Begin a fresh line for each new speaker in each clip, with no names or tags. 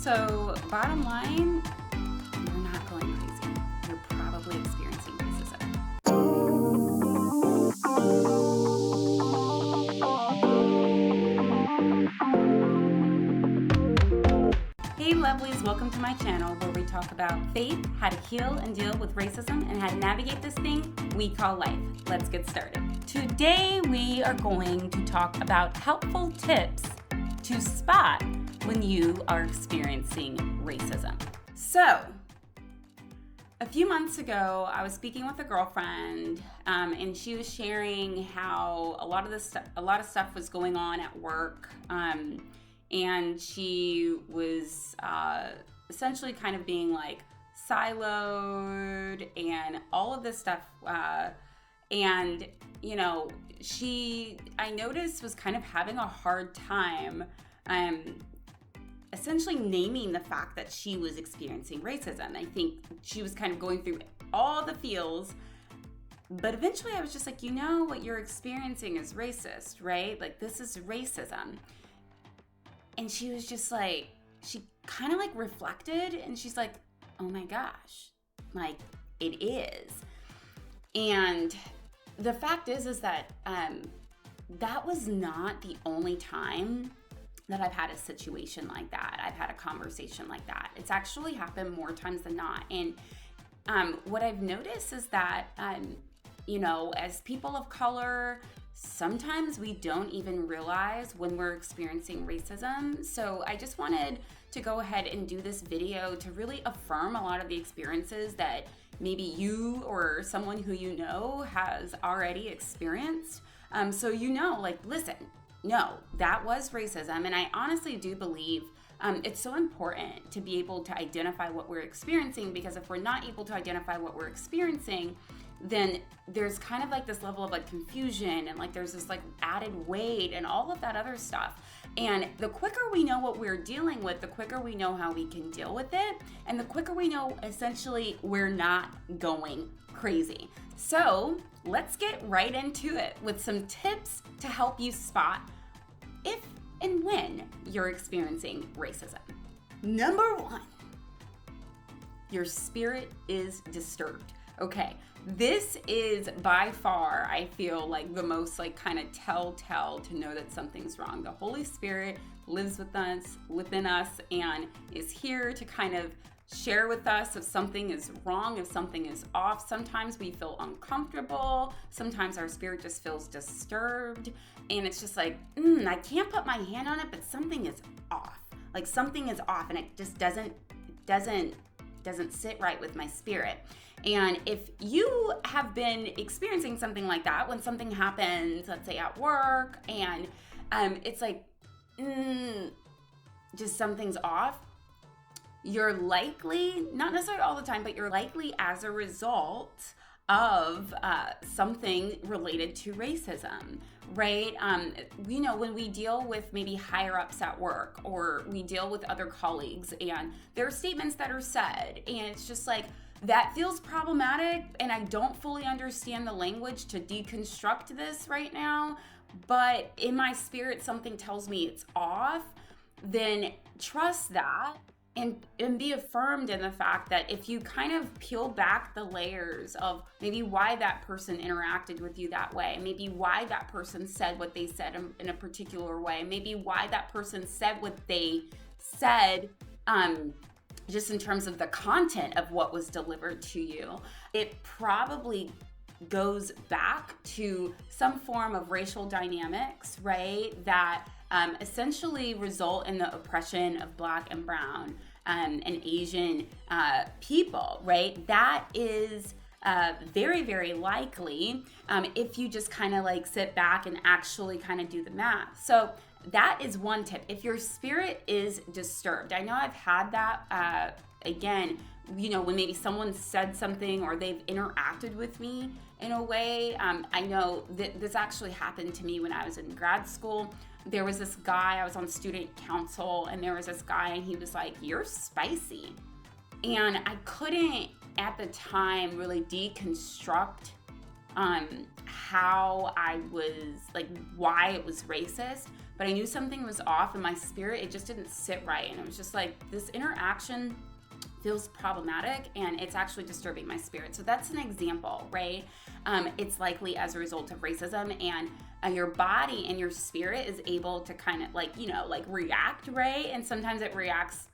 So, bottom line, you're not going crazy. You're probably experiencing racism. Hey lovelies, welcome to my channel where we talk about faith, how to heal and deal with racism, and how to navigate this thing we call life. Let's get started. Today we are going to talk about helpful tips to spot when you are experiencing racism. So, a few months ago, I was speaking with a girlfriend, and she was sharing how a lot of stuff was going on at work, and she was essentially kind of being like siloed and all of this stuff, and you know, I noticed was kind of having a hard time essentially naming the fact that she was experiencing racism. I think she was kind of going through all the feels, but eventually I was just like, you know, what you're experiencing is racist, right? Like, this is racism. And she was just like, she kind of like reflected and she's like, oh my gosh, like it is. And the fact is that that was not the only time that I've had a situation like that. I've had a conversation like that. It's actually happened more times than not. And what I've noticed is that, you know, as people of color, sometimes we don't even realize when we're experiencing racism. So I just wanted to go ahead and do this video to really affirm a lot of the experiences that maybe you or someone who you know has already experienced. So you know, like, listen, no, that was racism. And I honestly do believe it's so important to be able to identify what we're experiencing, because if we're not able to identify what we're experiencing, then there's kind of like this level of like confusion and like there's this like added weight and all of that other stuff. And the quicker we know what we're dealing with, the quicker we know how we can deal with it. And the quicker we know essentially we're not going crazy. So let's get right into it with some tips to help you spot if and when you're experiencing racism. Number one, your spirit is disturbed. Okay, this is by far, I feel like, the most like kind of telltale to know that something's wrong. The Holy Spirit lives within us, and is here to kind of share with us if something is wrong, if something is off. Sometimes we feel uncomfortable. Sometimes our spirit just feels disturbed, and it's just like, I can't put my hand on it, but something is off. Like, something is off, and it just doesn't sit right with my spirit. And if you have been experiencing something like that, when something happens, let's say at work, and it's like, just something's off, you're likely, not necessarily all the time, but you're likely as a result of something related to racism, right? You know, when we deal with maybe higher ups at work, or we deal with other colleagues, and there are statements that are said, and it's just like, that feels problematic, and I don't fully understand the language to deconstruct this right now, but in my spirit, something tells me it's off. Then trust that. And be affirmed in the fact that if you kind of peel back the layers of maybe why that person interacted with you that way, maybe why that person said what they said in a particular way, maybe why that person said what they said, just in terms of the content of what was delivered to you, it probably goes back to some form of racial dynamics, right? That essentially result in the oppression of Black and Brown and Asian people, right? That is very, very likely if you just kind of like sit back and actually kind of do the math. So that is one tip. If your spirit is disturbed, I know I've had that again, you know, when maybe someone said something or they've interacted with me in a way. I know that this actually happened to me when I was in grad school. There was this guy, I was on student council, and there was this guy, and he was like, "You're spicy." And I couldn't at the time really deconstruct how I was, like, why it was racist. but I knew something was off in my spirit. It just didn't sit right. And it was just like, this interaction feels problematic and it's actually disturbing my spirit. So that's an example, right? It's likely as a result of racism, and your body and your spirit is able to kind of like, react, right? And sometimes it reacts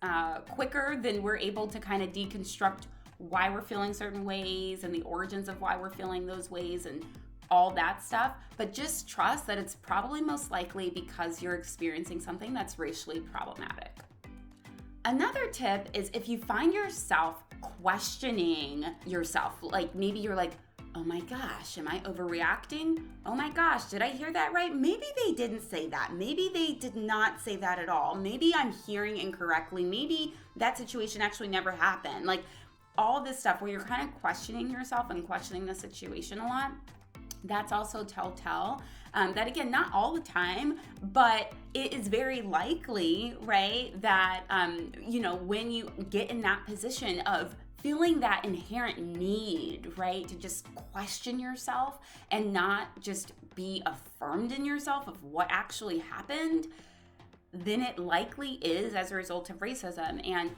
quicker than we're able to kind of deconstruct why we're feeling certain ways and the origins of why we're feeling those ways and all that stuff. But just trust that it's probably most likely because you're experiencing something that's racially problematic. Another tip is if you find yourself questioning yourself, like maybe you're like, oh my gosh, am I overreacting? Oh my gosh, did I hear that right? Maybe they didn't say that. Maybe they did not say that at all. Maybe I'm hearing incorrectly. Maybe that situation actually never happened. Like all this stuff where you're kind of questioning yourself and questioning the situation a lot. That's also telltale. That again, not all the time, but it is very likely, right, that, when you get in that position of feeling that inherent need, right, to just question yourself and not just be affirmed in yourself of what actually happened, then it likely is as a result of racism. And,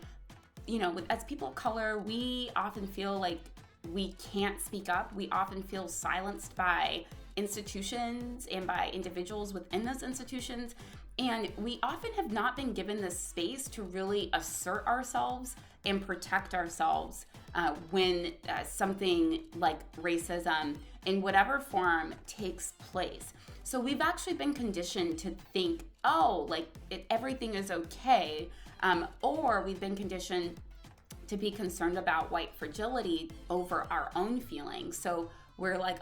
as people of color, we often feel like we can't speak up. We often feel silenced by institutions and by individuals within those institutions. And we often have not been given the space to really assert ourselves and protect ourselves when something like racism in whatever form takes place. So we've actually been conditioned to think, everything is okay, or we've been conditioned to be concerned about white fragility over our own feelings. So we're like,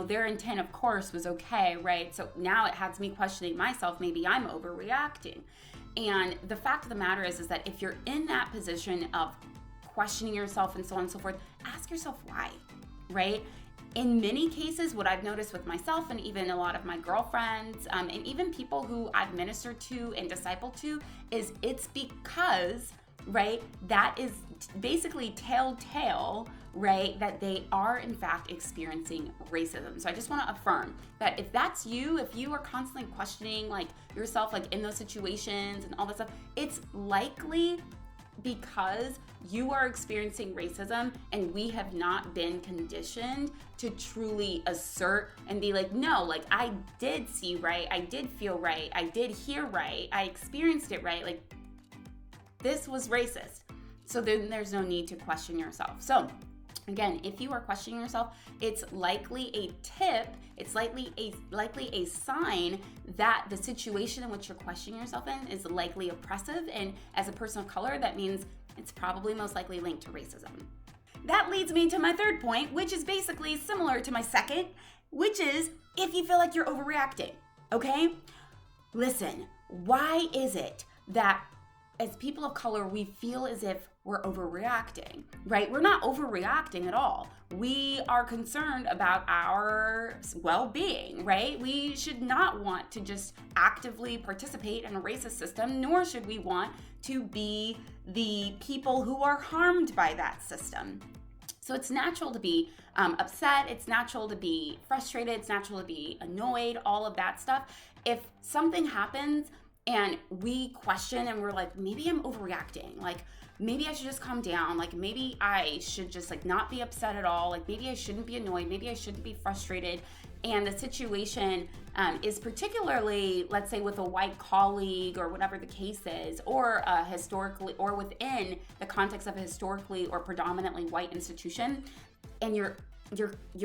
their intent, of course, was okay, right? So now it has me questioning myself. Maybe I'm overreacting. And the fact of the matter is that if you're in that position of questioning yourself and so on and so forth, ask yourself why, right? In many cases, what I've noticed with myself and even a lot of my girlfriends and even people who I've ministered to and discipled to is it's because, right, that is basically telltale, right, that they are in fact experiencing racism. So I just want to affirm that if that's you, if you are constantly questioning like yourself, like in those situations and all that stuff, it's likely because you are experiencing racism and we have not been conditioned to truly assert and be like, no, like I did see right, I did feel right, I did hear right, I experienced it right, like this was racist. So then there's no need to question yourself. So again, if you are questioning yourself, it's likely a tip, it's likely a sign that the situation in which you're questioning yourself in is likely oppressive, and as a person of color, that means it's probably most likely linked to racism. That leads me to my third point, which is basically similar to my second, which is if you feel like you're overreacting, okay? Listen, why is it that as people of color, we feel as if we're overreacting, right? We're not overreacting at all. We are concerned about our well-being, right? We should not want to just actively participate in a racist system, nor should we want to be the people who are harmed by that system. So it's natural to be upset, it's natural to be frustrated, it's natural to be annoyed, all of that stuff. If something happens and we question and we're like, maybe I'm overreacting, like maybe I should just calm down, like maybe I should just like not be upset at all, like maybe I shouldn't be annoyed, maybe I shouldn't be frustrated, and the situation is particularly, let's say with a white colleague or whatever the case is, or historically, or within the context of a historically or predominantly white institution, and you're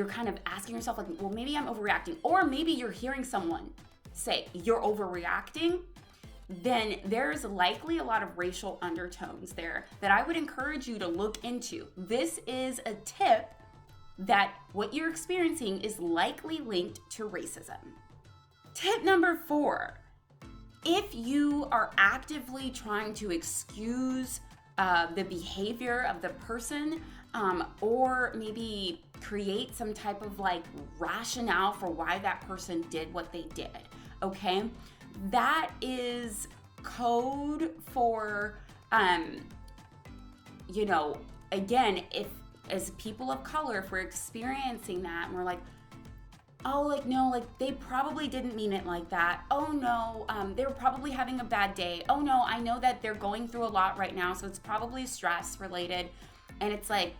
kind of asking yourself like, well, maybe I'm overreacting, or maybe you're hearing someone say you're overreacting, then there's likely a lot of racial undertones there that I would encourage you to look into. This is a tip that what you're experiencing is likely linked to racism. Tip number 4, if you are actively trying to excuse the behavior of the person, or maybe create some type of like rationale for why that person did what they did, okay? That is code for, again, if as people of color, if we're experiencing that and we're like, oh, like, no, like, they probably didn't mean it like that. Oh, no, they were probably having a bad day. Oh, no, I know that they're going through a lot right now, so it's probably stress related. And it's like,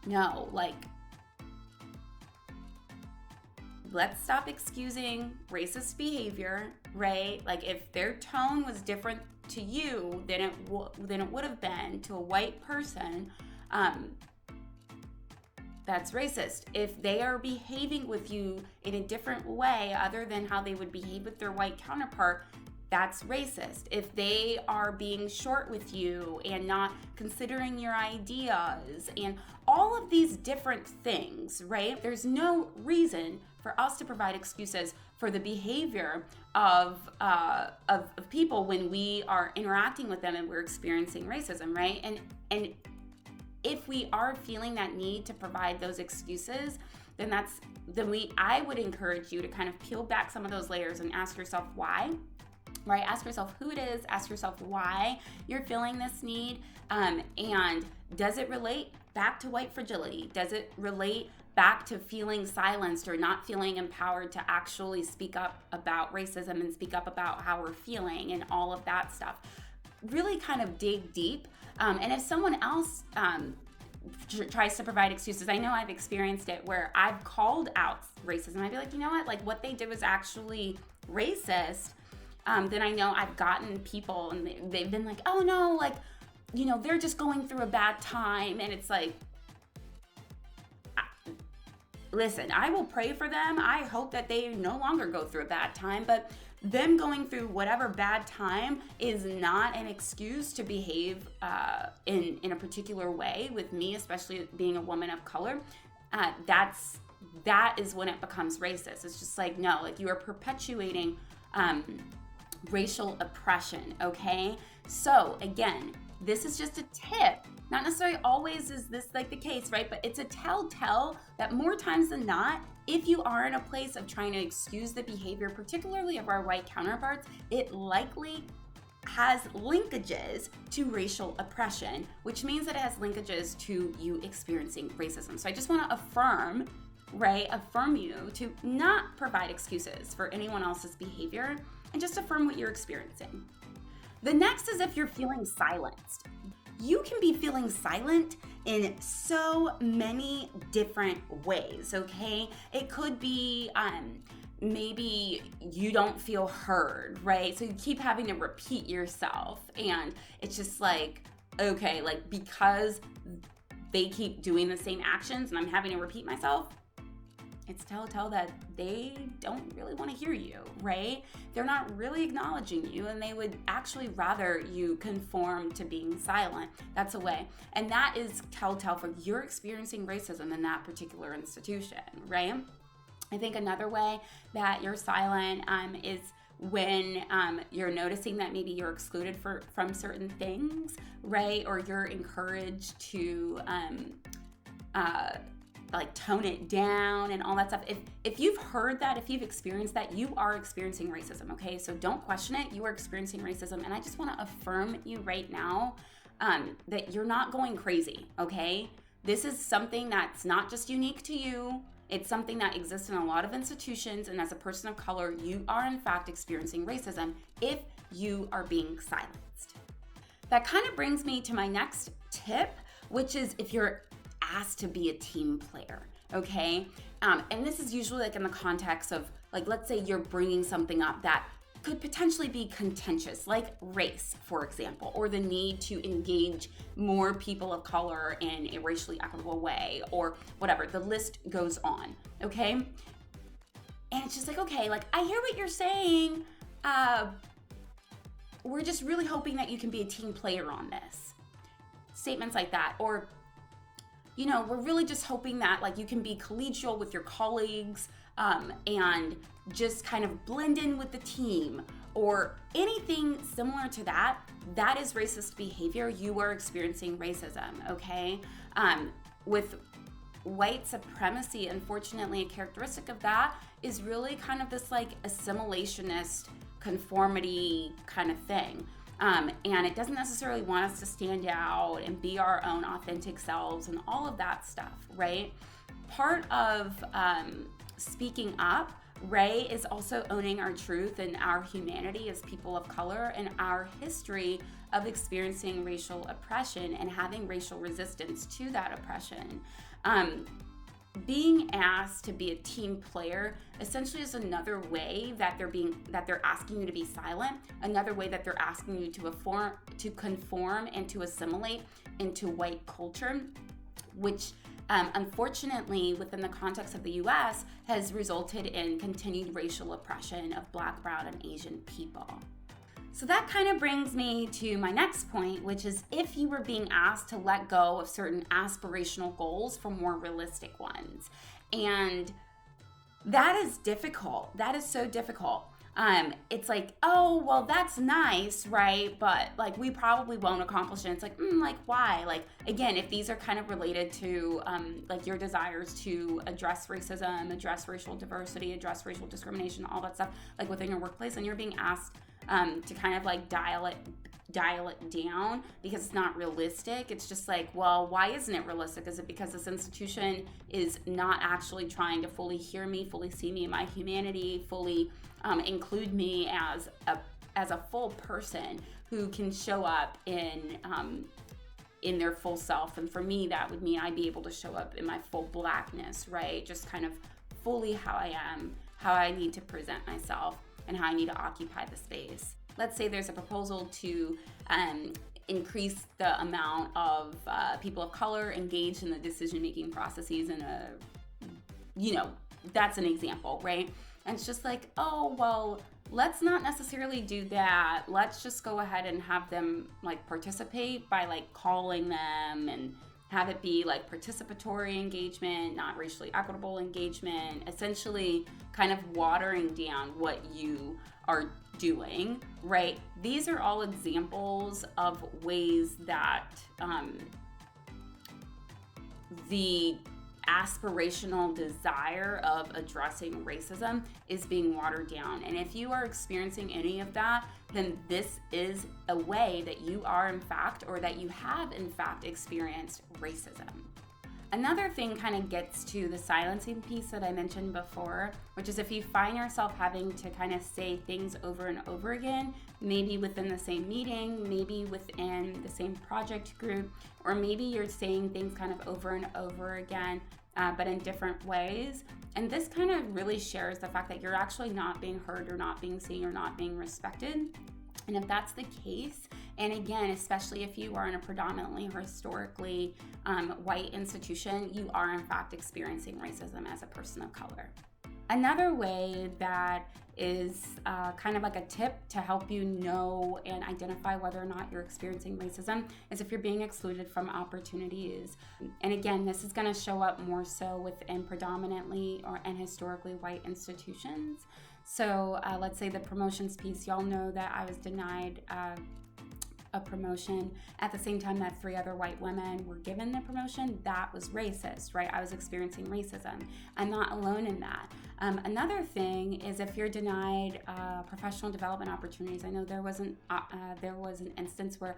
no, like, let's stop excusing racist behavior, right? Like, if their tone was different to you than it would have been to a white person, that's racist. If they are behaving with you in a different way other than how they would behave with their white counterpart, that's racist. If they are being short with you and not considering your ideas and all of these different things, right? There's no reason for us to provide excuses for the behavior of people when we are interacting with them and we're experiencing racism, right? And if we are feeling that need to provide those excuses, I would encourage you to kind of peel back some of those layers and ask yourself why, right? Ask yourself who it is, ask yourself why you're feeling this need, and does it relate back to white fragility? Does it relate back to feeling silenced or not feeling empowered to actually speak up about racism and speak up about how we're feeling and all of that stuff? Really kind of dig deep. And if someone else tries to provide excuses, I know I've experienced it where I've called out racism. I'd be like, you know what, like what they did was actually racist. Then I know I've gotten people and they've been like, oh no, like, you know, they're just going through a bad time. And it's like, listen, I will pray for them. I hope that they no longer go through a bad time, but them going through whatever bad time is not an excuse to behave in a particular way with me, especially being a woman of color. That is when it becomes racist. It's just like, no, like you are perpetuating racial oppression, okay? So again, this is just a tip. Not necessarily always is this like the case, right? But it's a telltale that more times than not, if you are in a place of trying to excuse the behavior, particularly of our white counterparts, it likely has linkages to racial oppression, which means that it has linkages to you experiencing racism. So I just want to affirm you to not provide excuses for anyone else's behavior and just affirm what you're experiencing. The next is if you're feeling silenced. You can be feeling silent in so many different ways, okay? It could be maybe you don't feel heard, right? So you keep having to repeat yourself and it's just like, okay, like because they keep doing the same actions and I'm having to repeat myself, it's telltale that they don't really want to hear you, right? They're not really acknowledging you and they would actually rather you conform to being silent. That's a way. And that is telltale for you're experiencing racism in that particular institution, right? I think another way that you're silent is when you're noticing that maybe you're excluded from certain things, right? Or you're encouraged to like tone it down and all that stuff. If you've heard that, if you've experienced that, you are experiencing racism, okay? So don't question it. You are experiencing racism. And I just want to affirm you right now that you're not going crazy, okay? This is something that's not just unique to you. It's something that exists in a lot of institutions. And as a person of color, you are in fact experiencing racism if you are being silenced. That kind of brings me to my next tip, which is if you're asked to be a team player, okay? And this is usually like in the context of like, let's say you're bringing something up that could potentially be contentious, like race, for example, or the need to engage more people of color in a racially equitable way, or whatever, the list goes on, okay? And it's just like, okay, like I hear what you're saying. We're just really hoping that you can be a team player on this. Statements like that, or you know, we're really just hoping that like you can be collegial with your colleagues and just kind of blend in with the team or anything similar to that. That is racist behavior. You are experiencing racism, okay? With white supremacy, unfortunately, a characteristic of that is really kind of this like assimilationist conformity kind of thing. And it doesn't necessarily want us to stand out and be our own authentic selves and all of that stuff, right? Part of speaking up, right, is also owning our truth and our humanity as people of color and our history of experiencing racial oppression and having racial resistance to that oppression. Being asked to be a team player essentially is another way that they're asking you to be silent, another way that they're asking you to conform and to assimilate into white culture, which unfortunately within the context of the US has resulted in continued racial oppression of Black, Brown, and Asian people. So that kind of brings me to my next point, which is if you were being asked to let go of certain aspirational goals for more realistic ones. And that is difficult. That is so difficult. It's like, oh, well, that's nice, right? But like, we probably won't accomplish it. It's like, like, why? Like, again, if these are kind of related to like your desires to address racism, address racial diversity, address racial discrimination, all that stuff, like within your workplace, and you're being asked to kind of like dial it down because it's not realistic. It's just like, well, why isn't it realistic? Is it because this institution is not actually trying to fully hear me, fully see me in my humanity, fully include me as a full person who can show up in their full self? And for me, that would mean I'd be able to show up in my full Blackness, right? Just kind of fully how I am, how I need to present myself, and how I need to occupy the space. Let's say there's a proposal to increase the amount of people of color engaged in the decision-making processes in that's an example, right? And it's just like, oh, well, let's not necessarily do that. Let's just go ahead and have them like participate by like calling them and have it be like participatory engagement, not racially equitable engagement, essentially kind of watering down what you are doing, right? These are all examples of ways that the aspirational desire of addressing racism is being watered down. And if you are experiencing any of that, then this is a way that you are in fact, or that you have in fact experienced racism. Another thing kind of gets to the silencing piece that I mentioned before, which is if you find yourself having to kind of say things over and over again, maybe within the same meeting, maybe within the same project group, or maybe you're saying things kind of over and over again, but in different ways. And this kind of really shares the fact that you're actually not being heard or not being seen or not being respected. And if that's the case, and again, especially if you are in a predominantly or historically white institution, you are in fact experiencing racism as a person of color. Another way that is kind of like a tip to help you know and identify whether or not you're experiencing racism is if you're being excluded from opportunities. And again, this is going to show up more so within predominantly and historically white institutions. So let's say the promotions piece, y'all know that I was denied a promotion at the same time that 3 other white women were given the promotion. That was racist, right? I was experiencing racism. I'm not alone in that. Another thing is if you're denied professional development opportunities. I know there was an instance where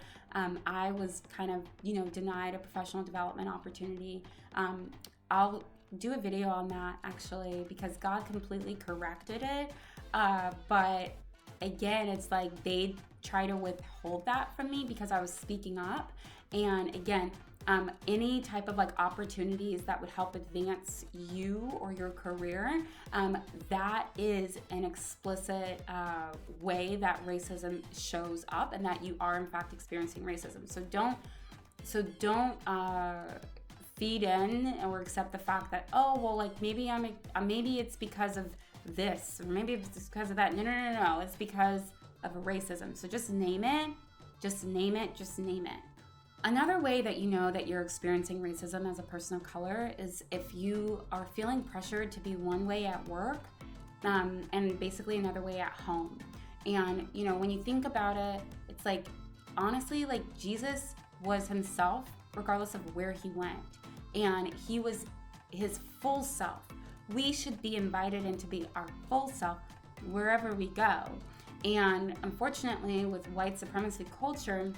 I was kind of, denied a professional development opportunity. I'll do a video on that actually because God completely corrected it. But again, it's like they try to withhold that from me because I was speaking up. And again, any type of like opportunities that would help advance you or your career, that is an explicit way that racism shows up and that you are in fact experiencing racism. So don't feed in or accept the fact that, oh, well, like maybe it's because of this, or maybe it's because of that. No. It's because of racism. So just name it. Another way that you know that you're experiencing racism as a person of color is if you are feeling pressured to be one way at work, and basically another way at home. And, when you think about it, it's like, honestly, like Jesus was himself regardless of where he went. And he was his full self. We should be invited in to be our full self wherever we go. And unfortunately, with white supremacy culture,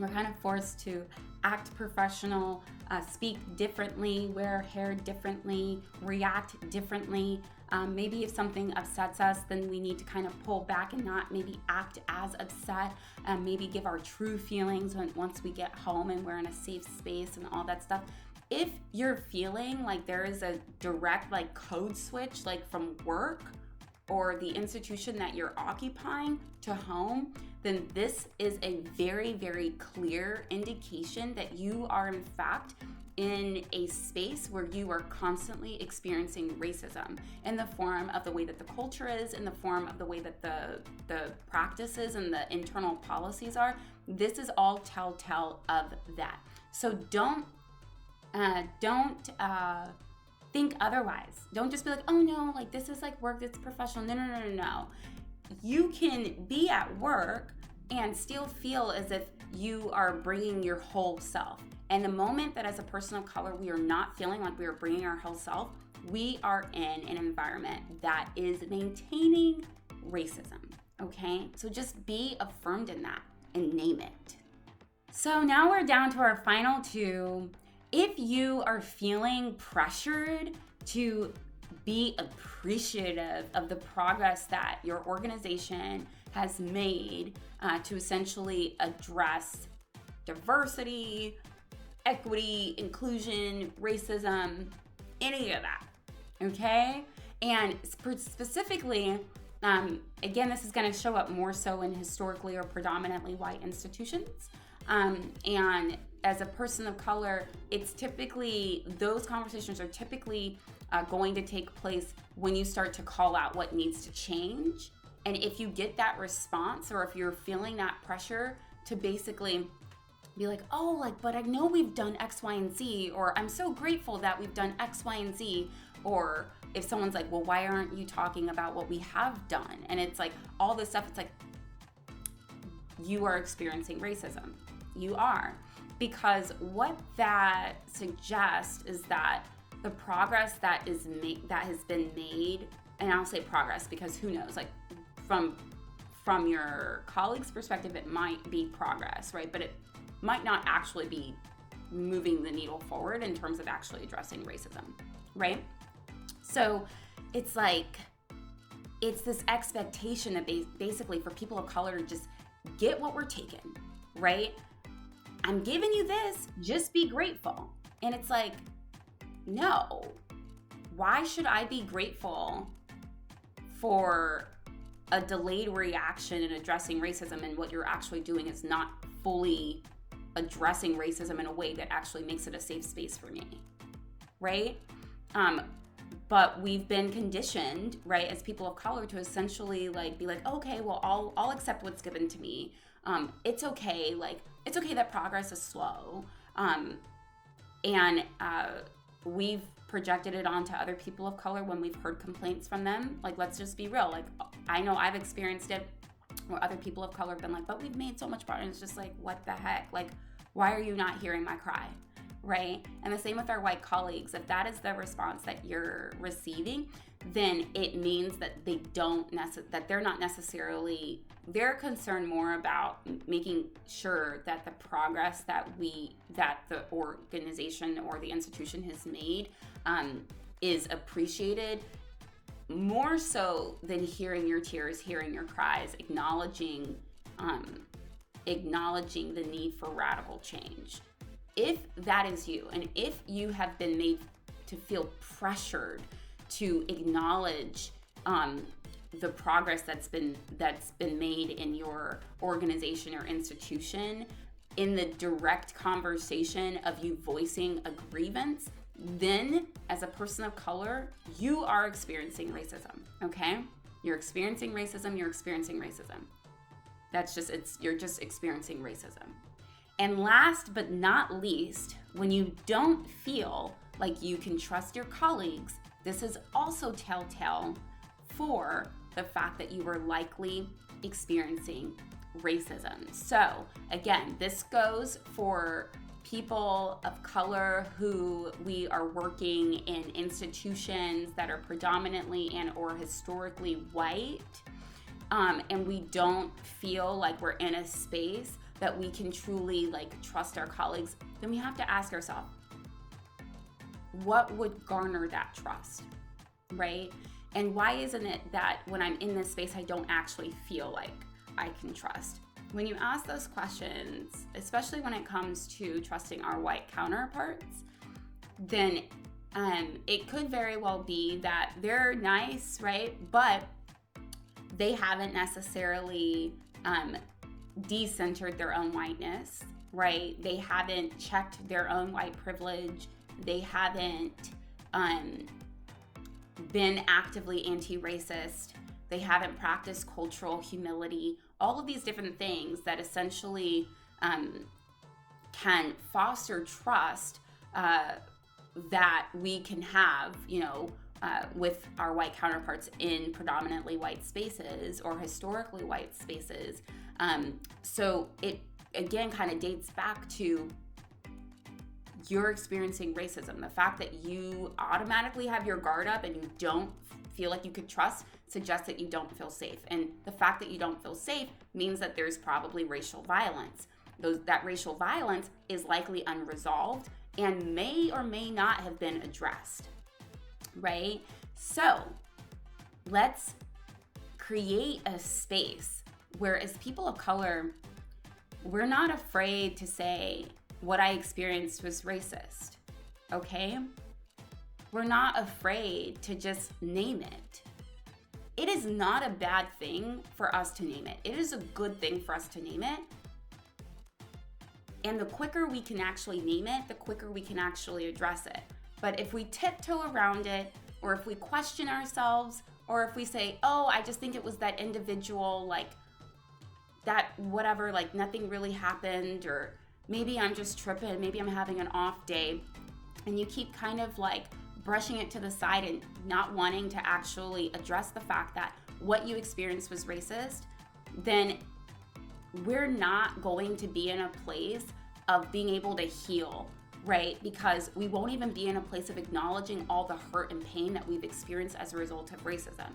We're kind of forced to act professional, speak differently, wear hair differently, react differently. Maybe if something upsets us, then we need to kind of pull back and not maybe act as upset, maybe give our true feelings once we get home and we're in a safe space and all that stuff. If you're feeling like there is a direct like code switch, like from work or the institution that you're occupying to home, then this is a very, very clear indication that you are in fact in a space where you are constantly experiencing racism in the form of the way that the culture is, in the form of the way that the practices and the internal policies are. This is all telltale of that. So don't think otherwise. Don't just be like, oh no, like this is like work, it's professional. No. You can be at work and still feel as if you are bringing your whole self. And the moment that as a person of color, we are not feeling like we are bringing our whole self, we are in an environment that is maintaining racism, okay? So just be affirmed in that and name it. So now we're down to our final two. If you are feeling pressured to be appreciative of the progress that your organization has made to essentially address diversity, equity, inclusion, racism, any of that, okay? And specifically, again, this is going to show up more so in historically or predominantly white institutions. And as a person of color, it's typically, those conversations are typically going to take place when you start to call out what needs to change. And if you get that response, or if you're feeling that pressure to basically be like, oh, like, but I know we've done X, Y, and Z, or I'm so grateful that we've done X, Y, and Z, or if someone's like, well, why aren't you talking about what we have done? And it's like all this stuff, it's like, you are experiencing racism. You are. Because what that suggests is that the progress that has been made, and I'll say progress because who knows, like from your colleague's perspective, it might be progress, right? But it might not actually be moving the needle forward in terms of actually addressing racism, right? So it's like, it's this expectation that basically for people of color to just get what we're taking, right? I'm giving you this, just be grateful. And it's like, no, why should I be grateful for a delayed reaction in addressing racism, and what you're actually doing is not fully addressing racism in a way that actually makes it a safe space for me, right? But we've been conditioned, right, as people of color to essentially like be like, okay, well, I'll accept what's given to me. It's okay, like, it's okay that progress is slow. And we've projected it onto other people of color when we've heard complaints from them. Like, let's just be real. Like, I know I've experienced it where other people of color have been like, but we've made so much progress. It's just like, what the heck? Like, why are you not hearing my cry? Right? And the same with our white colleagues. If that is the response that you're receiving, then it means that they're not necessarily, they're concerned more about making sure that the progress that the organization or the institution has made is appreciated, more so than hearing your tears, hearing your cries, acknowledging the need for radical change. If that is you, and if you have been made to feel pressured to acknowledge the progress that's been made in your organization or institution in the direct conversation of you voicing a grievance, then as a person of color, you are experiencing racism, okay? You're experiencing racism. You're just experiencing racism. And last but not least, when you don't feel like you can trust your colleagues, this is also telltale for the fact that you are likely experiencing racism. So again, this goes for people of color who we are working in institutions that are predominantly and or historically white, and we don't feel like we're in a space that we can truly like trust our colleagues, then we have to ask ourselves, what would garner that trust, right? And why isn't it that when I'm in this space, I don't actually feel like I can trust? When you ask those questions, especially when it comes to trusting our white counterparts, then it could very well be that they're nice, right? But they haven't necessarily decentered their own whiteness, right? They haven't checked their own white privilege. They haven't been actively anti-racist. They haven't practiced cultural humility. All of these different things that essentially can foster trust that we can have, with our white counterparts in predominantly white spaces or historically white spaces. So it, again, kind of dates back to you're experiencing racism. The fact that you automatically have your guard up and you don't feel like you could trust suggests that you don't feel safe. And the fact that you don't feel safe means that there's probably racial violence. That racial violence is likely unresolved and may or may not have been addressed, right? So let's create a space where, as people of color, we're not afraid to say what I experienced was racist, okay? We're not afraid to just name it. It is not a bad thing for us to name it. It is a good thing for us to name it. And the quicker we can actually name it, the quicker we can actually address it. But if we tiptoe around it, or if we question ourselves, or if we say, oh, I just think it was that individual, like that whatever, like nothing really happened, or maybe I'm just tripping, maybe I'm having an off day, and you keep kind of like brushing it to the side and not wanting to actually address the fact that what you experienced was racist, then we're not going to be in a place of being able to heal, right? Because we won't even be in a place of acknowledging all the hurt and pain that we've experienced as a result of racism.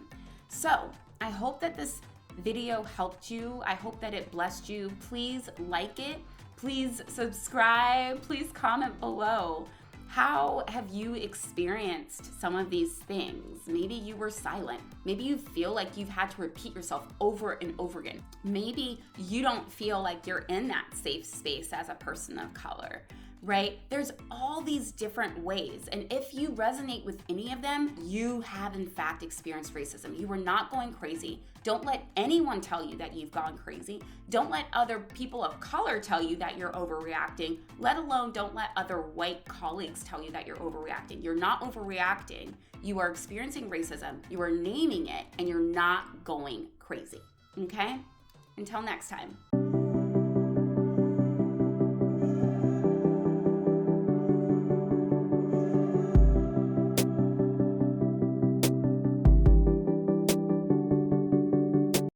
So I hope that this video helped you. I hope that it blessed you. Please like it. Please subscribe. Please comment below. How have you experienced some of these things? Maybe you were silent. Maybe you feel like you've had to repeat yourself over and over again. Maybe you don't feel like you're in that safe space as a person of color, right? There's all these different ways. And if you resonate with any of them, you have in fact experienced racism. You were not going crazy. Don't let anyone tell you that you've gone crazy. Don't let other people of color tell you that you're overreacting, let alone don't let other white colleagues tell you that you're overreacting. You're not overreacting. You are experiencing racism. You are naming it, and you're not going crazy. Okay? Until next time.